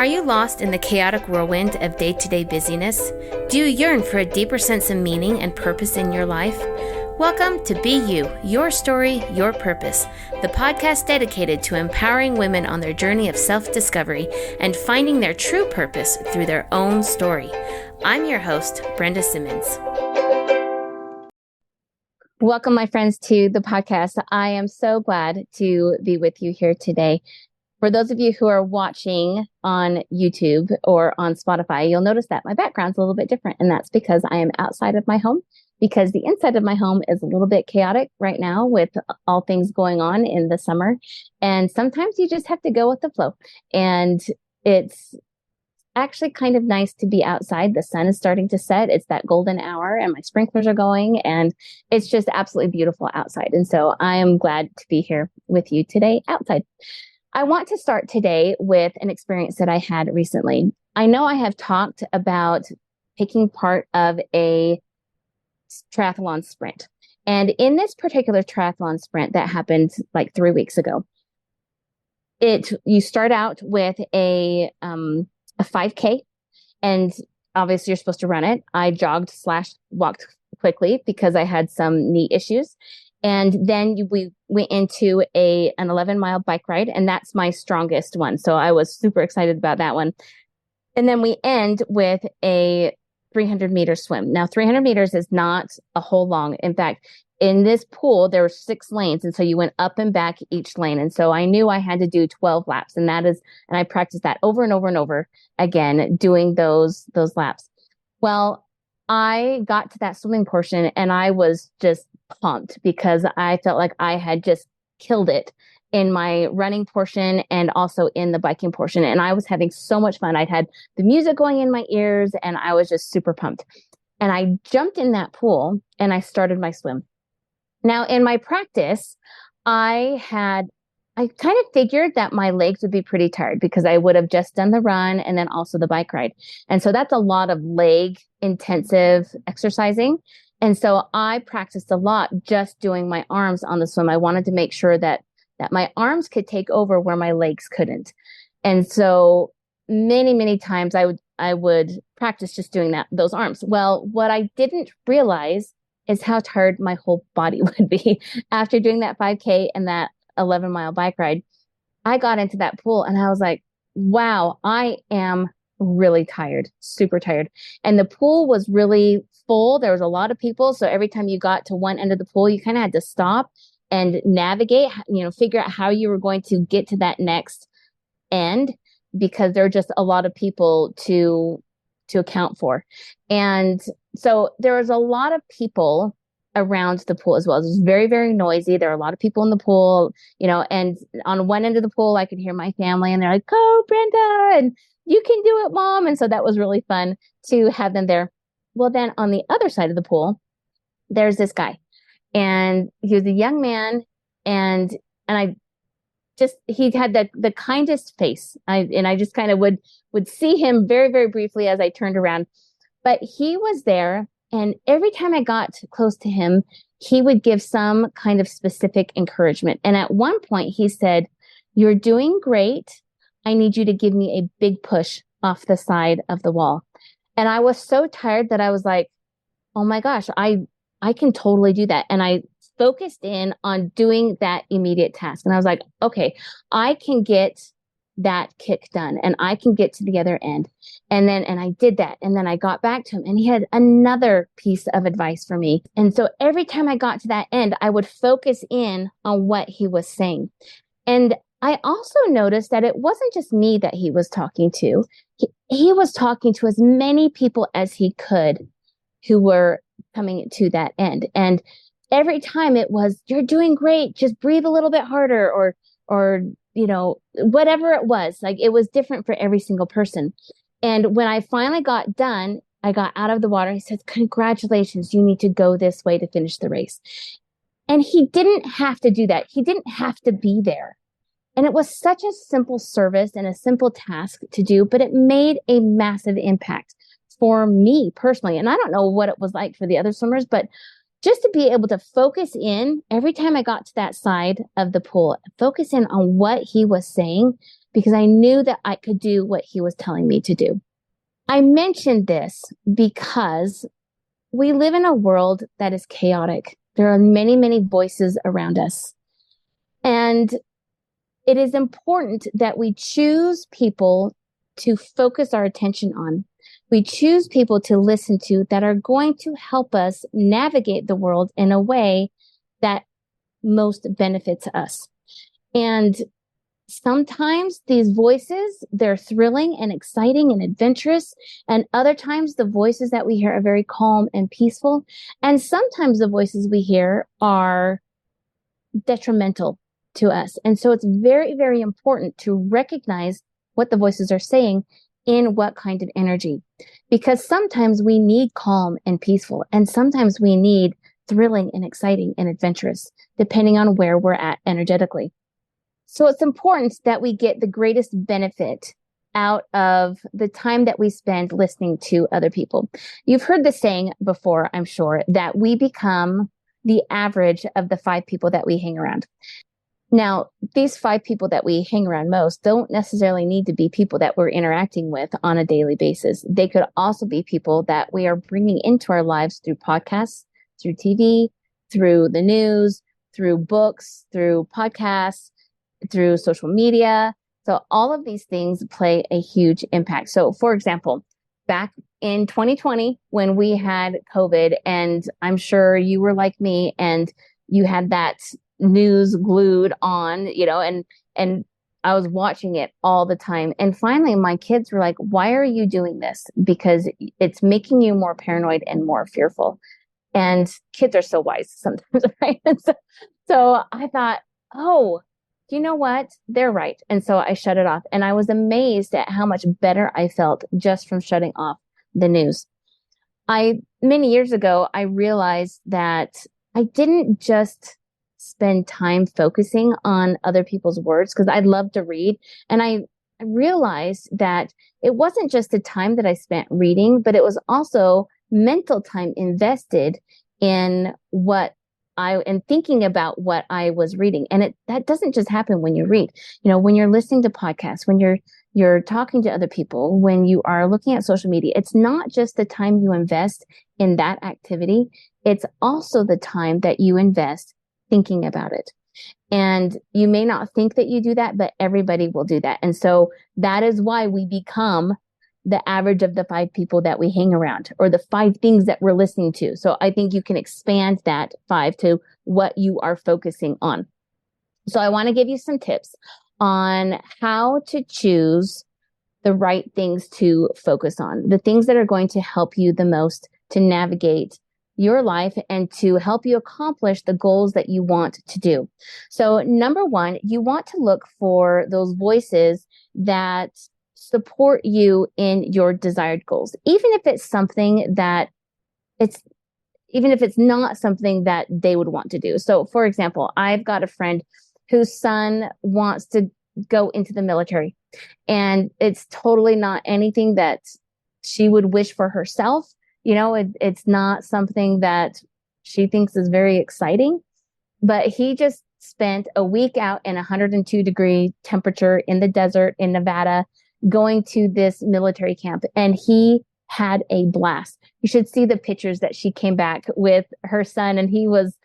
Are you lost in the chaotic whirlwind of day-to-day busyness? Do you yearn for a deeper sense of meaning and purpose in your life? Welcome to Be You, Your Story, Your Purpose, the podcast dedicated to empowering women on their journey of self-discovery and finding their true purpose through their own story. I'm your host, Brenda Simmons. Welcome, my friends, to the podcast. I am so glad to be with you here today. For those of you who are watching on YouTube or on Spotify, you'll notice that my background's a little bit different, and that's because I am outside of my home, because the inside of my home is a little bit chaotic right now with all things going on in the summer. And sometimes you just have to go with the flow. And it's actually kind of nice to be outside. The sun is starting to set. It's that golden hour and my sprinklers are going, and it's just absolutely beautiful outside. And so I am glad to be here with you today outside. I want to start today with an experience that I had recently. I know I have talked about taking part of a triathlon sprint. And in this particular triathlon sprint that happened like 3 weeks ago, you start out with a 5K, and obviously you're supposed to run it. I jogged/walked quickly because I had some knee issues. And then we went into an 11-mile bike ride, and that's my strongest one. So I was super excited about that one. And then we end with a 300-meter swim. Now, 300 meters is not a whole long. In fact, in this pool, there were 6 lanes. And so you went up and back each lane. And so I knew I had to do 12 laps. And I practiced that over and over and over again, doing those laps. Well, I got to that swimming portion and I was just pumped because I felt like I had just killed it in my running portion and also in the biking portion. And I was having so much fun. I'd had the music going in my ears and I was just super pumped. And I jumped in that pool and I started my swim. Now, in my practice, I kind of figured that my legs would be pretty tired because I would have just done the run and then also the bike ride. And so that's a lot of leg intensive exercising. And so I practiced a lot just doing my arms on the swim. I wanted to make sure that my arms could take over where my legs couldn't. And so many, many times I would practice just doing those arms. Well, what I didn't realize is how tired my whole body would be after doing that 5K and that 11-mile bike ride. I got into that pool and I was like, wow, I am really tired, super tired. And the pool was really full. There was a lot of people. So every time you got to one end of the pool, you kind of had to stop and navigate, figure out how you were going to get to that next end because there are just a lot of people to account for. And so there was a lot of people around the pool as well. It was very, very noisy. There are a lot of people in the pool, and on one end of the pool, I could hear my family and they're like, "Go, Brenda, and you can do it, Mom." And so that was really fun to have them there. Well, then on the other side of the pool, there's this guy, and he was a young man, and he had the kindest face. I just kind of would see him very, very briefly as I turned around, but he was there. And every time I got close to him, he would give some kind of specific encouragement. And at one point he said, "You're doing great. I need you to give me a big push off the side of the wall." And I was so tired that I was like, oh my gosh, I can totally do that. And I focused in on doing that immediate task. And I was like, okay, I can get that kick done and I can get to the other end. And I did that. And then I got back to him and he had another piece of advice for me. And so every time I got to that end, I would focus in on what he was saying. And I also noticed that it wasn't just me that he was talking to. He was talking to as many people as he could who were coming to that end. And every time it was, "You're doing great. Just breathe a little bit harder," or whatever it was. Like, it was different for every single person. And when I finally got done, I got out of the water. He said, "Congratulations, you need to go this way to finish the race." And he didn't have to do that. He didn't have to be there. And it was such a simple service and a simple task to do, but it made a massive impact for me personally. And I don't know what it was like for the other swimmers, but just to be able to focus in every time I got to that side of the pool, focus in on what he was saying because I knew that I could do what he was telling me to do. I mentioned this because we live in a world that is chaotic. There are many, many voices around us. And it is important that we choose people to focus our attention on. We choose people to listen to that are going to help us navigate the world in a way that most benefits us. And sometimes these voices, they're thrilling and exciting and adventurous. And other times the voices that we hear are very calm and peaceful. And sometimes the voices we hear are detrimental to us. And so it's very, very important to recognize what the voices are saying in what kind of energy, because sometimes we need calm and peaceful, and sometimes we need thrilling and exciting and adventurous, depending on where we're at energetically. So it's important that we get the greatest benefit out of the time that we spend listening to other people. You've heard the saying before, I'm sure, that we become the average of the 5 people that we hang around. Now, these 5 people that we hang around most don't necessarily need to be people that we're interacting with on a daily basis. They could also be people that we are bringing into our lives through podcasts, through TV, through the news, through books, through podcasts, through social media. So all of these things play a huge impact. So for example, back in 2020, when we had COVID, and I'm sure you were like me and you had that news glued on, and I was watching it all the time. And finally, my kids were like, why are you doing this? Because it's making you more paranoid and more fearful. And kids are so wise sometimes, right? And so I thought, oh, you know what? They're right. And so I shut it off. And I was amazed at how much better I felt just from shutting off the news. Many years ago, I realized that I didn't just spend time focusing on other people's words, because I love to read. And I realized that it wasn't just the time that I spent reading, but it was also mental time invested in and thinking about what I was reading. And that doesn't just happen when you read. When you're listening to podcasts, when you're talking to other people, when you are looking at social media, it's not just the time you invest in that activity. It's also the time that you invest thinking about it. And you may not think that you do that, but everybody will do that. And so that is why we become the average of the 5 people that we hang around, or the 5 things that we're listening to. So I think you can expand that 5 to what you are focusing on. So I want to give you some tips on how to choose the right things to focus on, the things that are going to help you the most to navigate your life and to help you accomplish the goals that you want to do. So number 1, you want to look for those voices that support you in your desired goals, even if it's not something that they would want to do. So for example, I've got a friend whose son wants to go into the military, and it's totally not anything that she would wish for herself. It's not something that she thinks is very exciting, but he just spent a week out in 102-degree temperature in the desert in Nevada, going to this military camp, and he had a blast. You should see the pictures that she came back with her son, and he was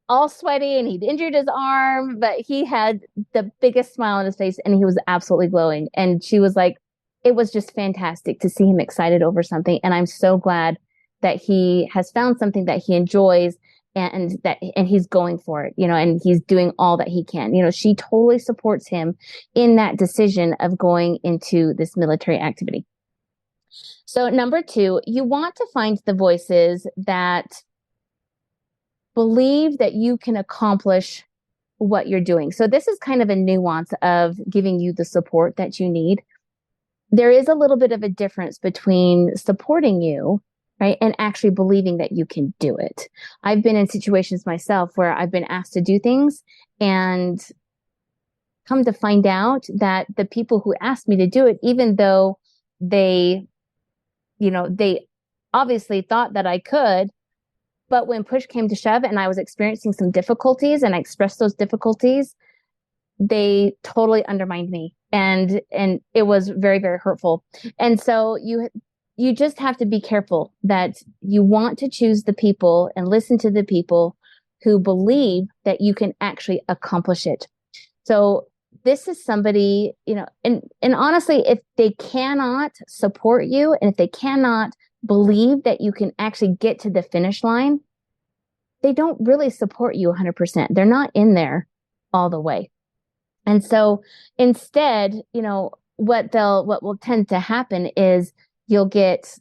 all sweaty and he'd injured his arm, but he had the biggest smile on his face and he was absolutely glowing. And she was like, it was just fantastic to see him excited over something. And I'm so glad that he has found something that he enjoys and he's going for it, and he's doing all that he can. She totally supports him in that decision of going into this military activity. So number 2, you want to find the voices that believe that you can accomplish what you're doing. So this is kind of a nuance of giving you the support that you need. There is a little bit of a difference between supporting you, right, and actually believing that you can do it. I've been in situations myself where I've been asked to do things and come to find out that the people who asked me to do it, even though they obviously thought that I could, but when push came to shove and I was experiencing some difficulties and I expressed those difficulties, they totally undermined me, and it was very, very hurtful. And so you just have to be careful that you want to choose the people and listen to the people who believe that you can actually accomplish it. So this is somebody, and honestly, if they cannot support you and if they cannot believe that you can actually get to the finish line, they don't really support you 100%. They're not in there all the way. And so instead, what will tend to happen is you'll get,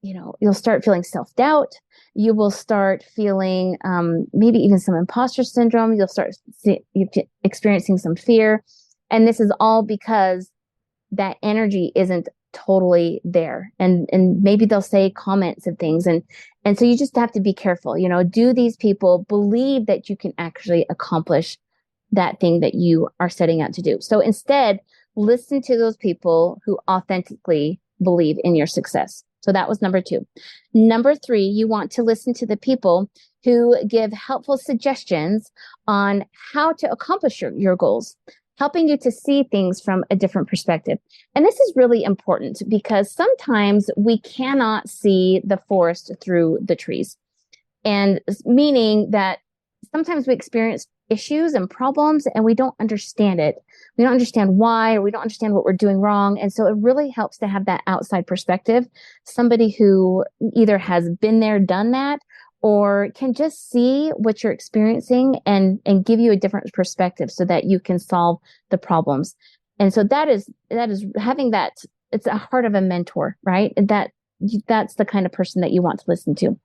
you'll start feeling self-doubt. You will start feeling maybe even some imposter syndrome. You'll start experiencing some fear. And this is all because that energy isn't totally there. And maybe they'll say comments of things. And so you just have to be careful. Do these people believe that you can actually accomplish that thing that you are setting out to do? So instead, listen to those people who authentically believe in your success. So that was number 2. Number 3, you want to listen to the people who give helpful suggestions on how to accomplish your goals, helping you to see things from a different perspective. And this is really important because sometimes we cannot see the forest through the trees. And meaning that sometimes we experience issues and problems and we don't understand it. We don't understand why, or we don't understand what we're doing wrong. And so it really helps to have that outside perspective, somebody who either has been there, done that, or can just see what you're experiencing and give you a different perspective so that you can solve the problems. And so that is having that, it's a heart of a mentor, right? That's the kind of person that you want to listen to.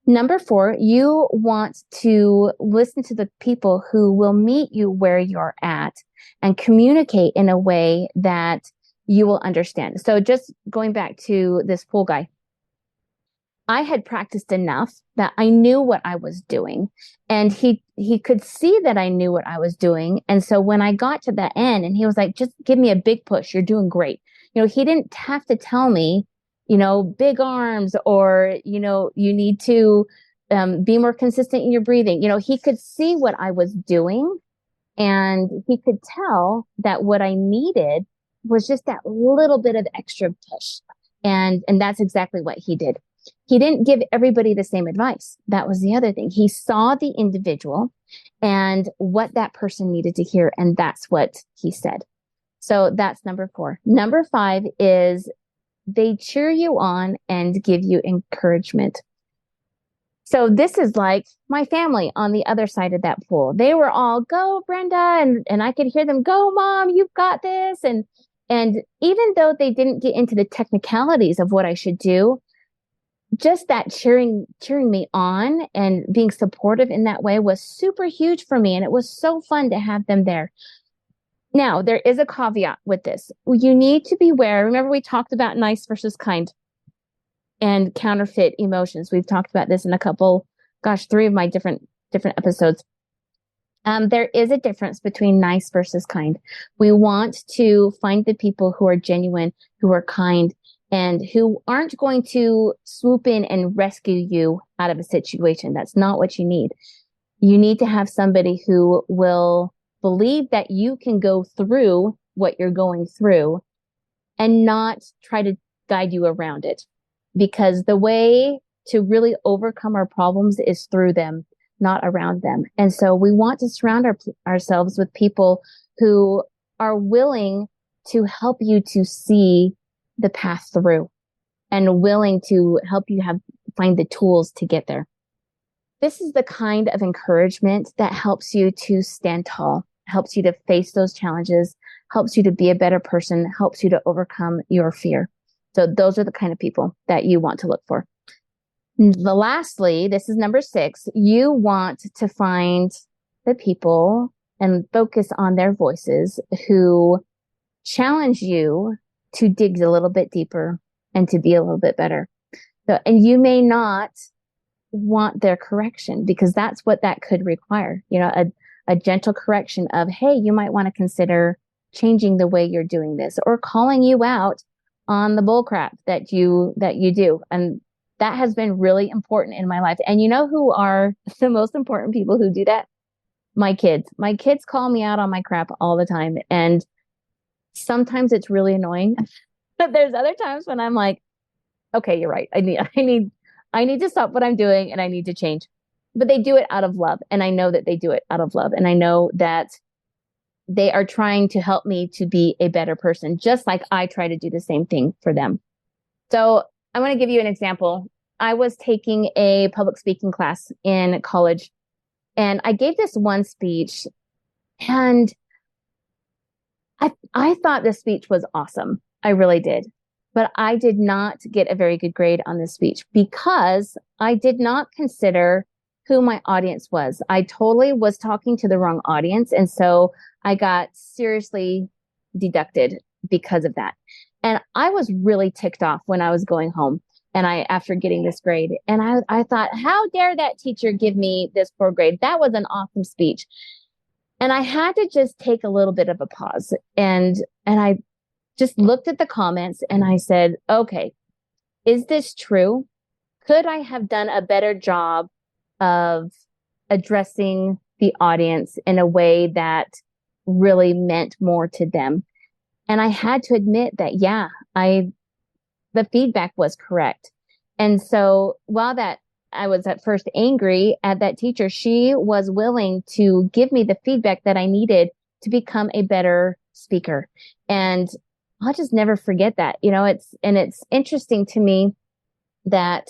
Number 4, you want to listen to the people who will meet you where you're at and communicate in a way that you will understand. So just going back to this pool guy, I had practiced enough that I knew what I was doing, and he could see that I knew what I was doing. And so when I got to the end and he was like, just give me a big push. You're doing great. He didn't have to tell me, big arms, or, you need to be more consistent in your breathing. He could see what I was doing, and he could tell that what I needed was just that little bit of extra push. And that's exactly what he did. He didn't give everybody the same advice. That was the other thing. He saw the individual and what that person needed to hear, and that's what he said. So that's number 4. Number 5 is they cheer you on and give you encouragement. So this is like my family on the other side of that pool. They were all, go, Brenda. And I could hear them, go, Mom, you've got this. And even though they didn't get into the technicalities of what I should do, just that cheering me on and being supportive in that way was super huge for me. And it was so fun to have them there. Now, there is a caveat with this. You need to beware. Remember, we talked about nice versus kind and counterfeit emotions. We've talked about this in a couple, 3 of my different episodes. There is a difference between nice versus kind. We want to find the people who are genuine, who are kind, and who aren't going to swoop in and rescue you out of a situation. That's not what you need. You need to have somebody who will believe that you can go through what you're going through and not try to guide you around it. Because the way to really overcome our problems is through them, not around them. And so we want to surround ourselves with people who are willing to help you to see the path through and willing to help you find the tools to get there. This is the kind of encouragement that helps you to stand tall, helps you to face those challenges, helps you to be a better person, helps you to overcome your fear. So those are the kind of people that you want to look for. Lastly, this is number 6. You want to find the people and focus on their voices who challenge you to dig a little bit deeper and to be a little bit better. So, and you may not want their correction because that's what that could require. A gentle correction of, hey, you might want to consider changing the way you're doing this, or calling you out on the bull crap that you do. And that has been really important in my life. And you know who are the most important people who do that? My kids call me out on my crap all the time. And sometimes it's really annoying. But there's other times when I'm like, okay, you're right. I need to stop what I'm doing and I need to change. But they do it out of love. And I know that they do it out of love. And I know that they are trying to help me to be a better person, just like I try to do the same thing for them. So I want to give you an example. I was taking a public speaking class in college and I gave this one speech and I thought this speech was awesome. I really did. But I did not get a very good grade on this speech because I did not consider who my audience was. I totally was talking to the wrong audience. And so I got seriously deducted because of that. And I was really ticked off when I was going home after getting this grade. And I thought, how dare that teacher give me this poor grade? That was an awesome speech. And I had to just take a little bit of a pause and I just looked at the comments and I said, okay, is this true? Could I have done a better job of addressing the audience in a way that really meant more to them? And I had to admit that, yeah, the feedback was correct. And so while that I was at first angry at that teacher, she was willing to give me the feedback that I needed to become a better speaker. And I'll just never forget that. It's interesting to me that,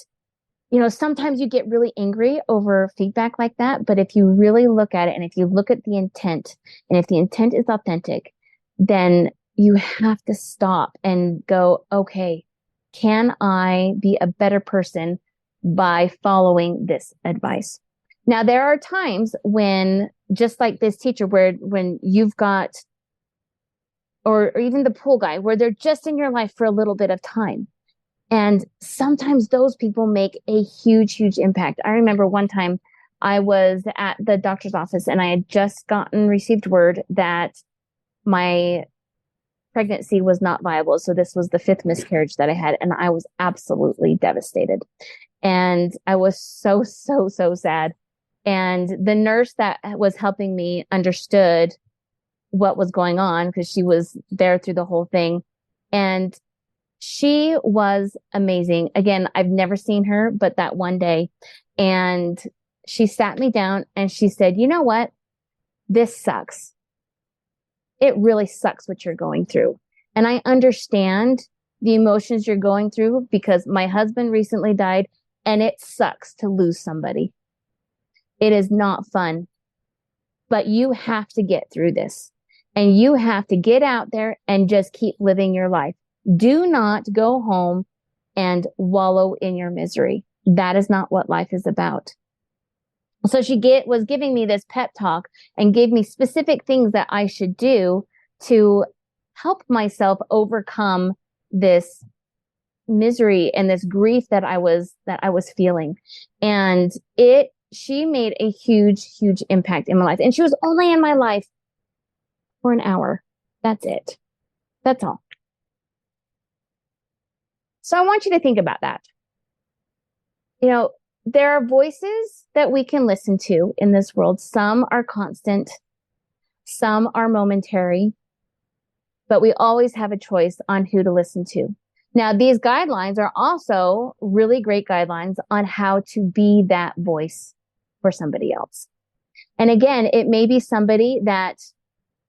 sometimes you get really angry over feedback like that. But if you really look at it and if you look at the intent and if the intent is authentic, then you have to stop and go, okay, can I be a better person by following this advice? Now, there are times when, just like this teacher, when you've got, or even the pool guy, where they're just in your life for a little bit of time. And sometimes those people make a huge, huge impact. I remember one time I was at the doctor's office and I had just received word that my pregnancy was not viable. So this was the 5th miscarriage that I had. And I was absolutely devastated. And I was so, so, so sad. And the nurse that was helping me understood what was going on because she was there through the whole thing. And she was amazing. Again, I've never seen her, but that one day. And she sat me down and she said, you know what? This sucks. It really sucks what you're going through. And I understand the emotions you're going through because my husband recently died and it sucks to lose somebody. It is not fun, but you have to get through this and you have to get out there and just keep living your life. Do not go home and wallow in your misery. That is not what life is about. So she was giving me this pep talk and gave me specific things that I should do to help myself overcome this misery and this grief that I was feeling. And she made a huge, huge impact in my life. And she was only in my life for an hour. That's it. That's all. So I want you to think about that. There are voices that we can listen to in this world. Some are constant, some are momentary, but we always have a choice on who to listen to. Now, these guidelines are also really great guidelines on how to be that voice for somebody else. And again, it may be somebody that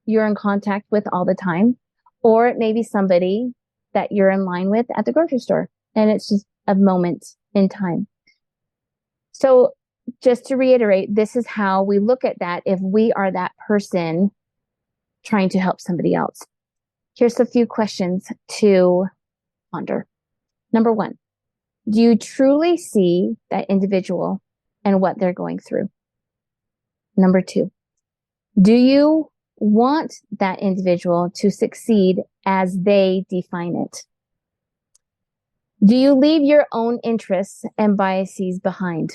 you're in contact with all the time, or it may be somebody that you're in line with at the grocery store, and it's just a moment in time. So just to reiterate, this is how we look at that if we are that person trying to help somebody else. Here's a few questions to ponder. Number 1, do you truly see that individual and what they're going through? Number 2, do you want that individual to succeed as they define it? Do you leave your own interests and biases behind?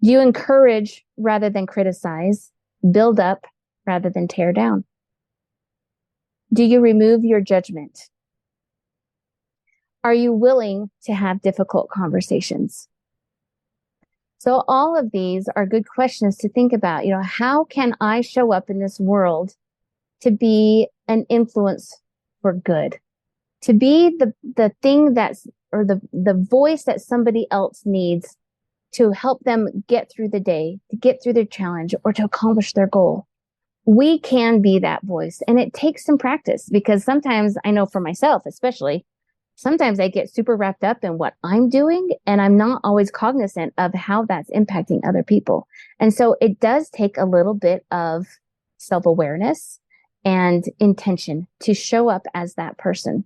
Do you encourage rather than criticize, build up rather than tear down? Do you remove your judgment? Are you willing to have difficult conversations? So all of these are good questions to think about. How can I show up in this world to be an influence for good, to be the thing or the voice that somebody else needs to help them get through the day, to get through their challenge, or to accomplish their goal. We can be that voice, and it takes some practice, because sometimes, I know for myself especially, sometimes I get super wrapped up in what I'm doing, and I'm not always cognizant of how that's impacting other people. And so it does take a little bit of self-awareness and intention to show up as that person.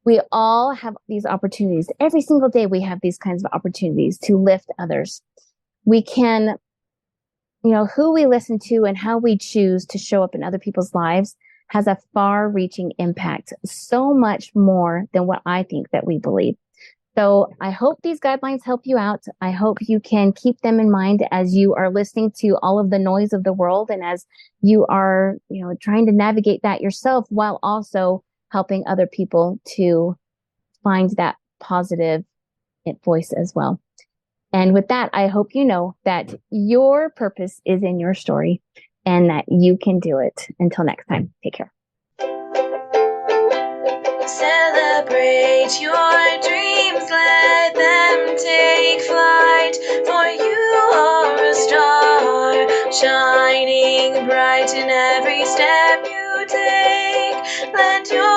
We all have these opportunities. Every single day we have these kinds of opportunities to lift others. We can, who we listen to and how we choose to show up in other people's lives has a far-reaching impact, so much more than what I think that we believe. So I hope these guidelines help you out. I hope you can keep them in mind as you are listening to all of the noise of the world, and as you are, trying to navigate that yourself, while also helping other people to find that positive voice as well. And with that, I hope you know that your purpose is in your story and that you can do it. Until next time, take care. Celebrate your dreams, let them take flight, for you are a star, shining bright in every step you take. Let your